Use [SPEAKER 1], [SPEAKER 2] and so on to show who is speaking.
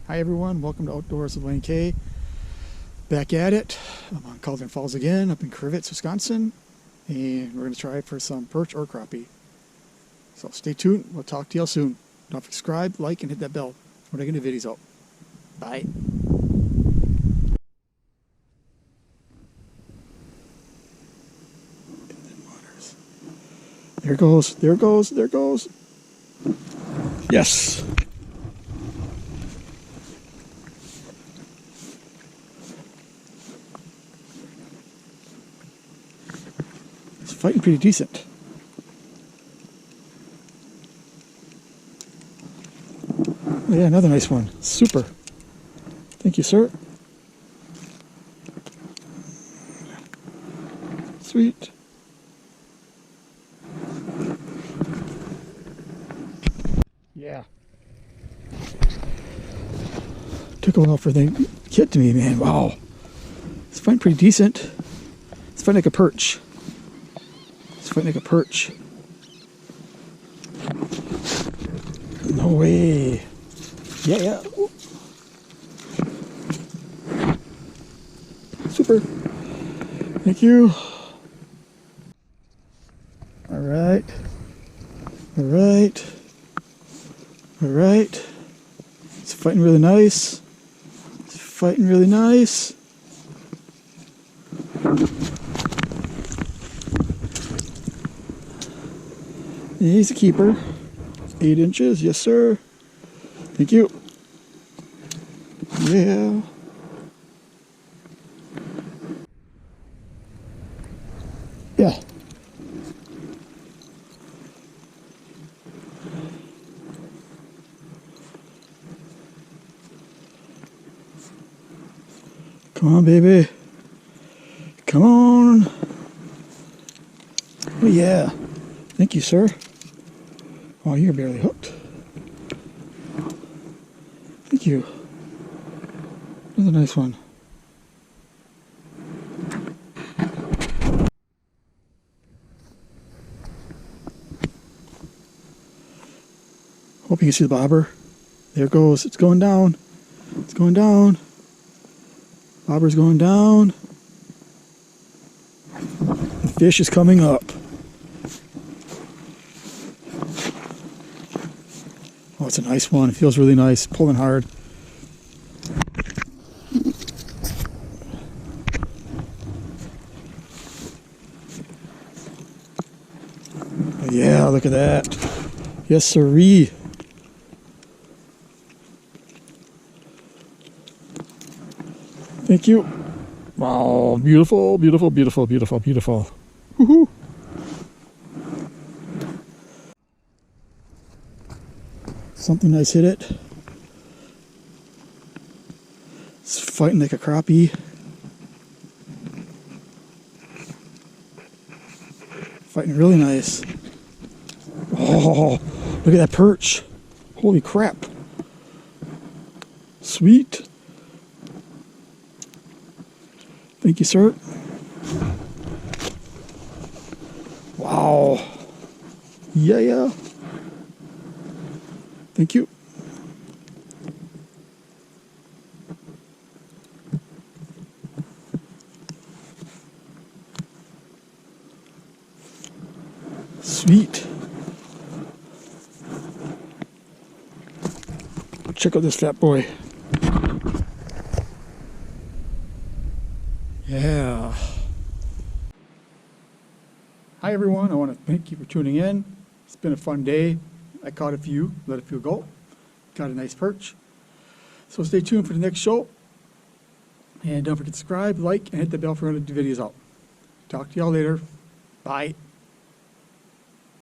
[SPEAKER 1] Hi everyone, welcome to Outdoors with Wayne K. Back at it. I'm on Caldron Falls again, up in Crivitz, Wisconsin, and we're going to try for some perch or crappie. So stay tuned, we'll talk to y'all soon. Don't forget to subscribe, like, and hit that bell when I get new videos out. Bye. There it goes, there it goes, there it goes. Yes. It's fighting pretty decent. Oh yeah, another nice one. Super. Thank you, sir. Sweet. Yeah. Took a while for the to get to me, man. Wow. It's fighting pretty decent. It's fighting like a perch. It's fighting like a perch. No way. Yeah, yeah. Ooh. Super. Thank you. All right. All right. All right. It's fighting really nice. It's fighting really nice. He's a keeper. 8 inches, yes sir. Thank you. Yeah. Yeah. Come on, baby. Come on. Oh, yeah. Thank you, sir. Oh, you're barely hooked. Thank you. Another nice one. Hope you can see the bobber. There it goes. It's going down. It's going down. Bobber's going down. The fish is coming up. Oh, it's a nice one. It feels really nice. Pulling hard. Oh, yeah, look at that. Yes, sirree. Thank you. Wow, beautiful, beautiful, beautiful, beautiful, beautiful. Woohoo! Something nice hit it. It's fighting like a crappie. Fighting really nice. Oh, look at that perch. Holy crap. Sweet. Thank you, sir. Wow. Yeah, yeah. Thank you. Sweet. Check out this fat boy. Yeah. Hi everyone, I want to thank you for tuning in. It's been a fun day. I caught a few, let a few go. Got a nice perch. So stay tuned for the next show. And don't forget to subscribe, like, and hit the bell for when the videos out. Talk to y'all later. Bye.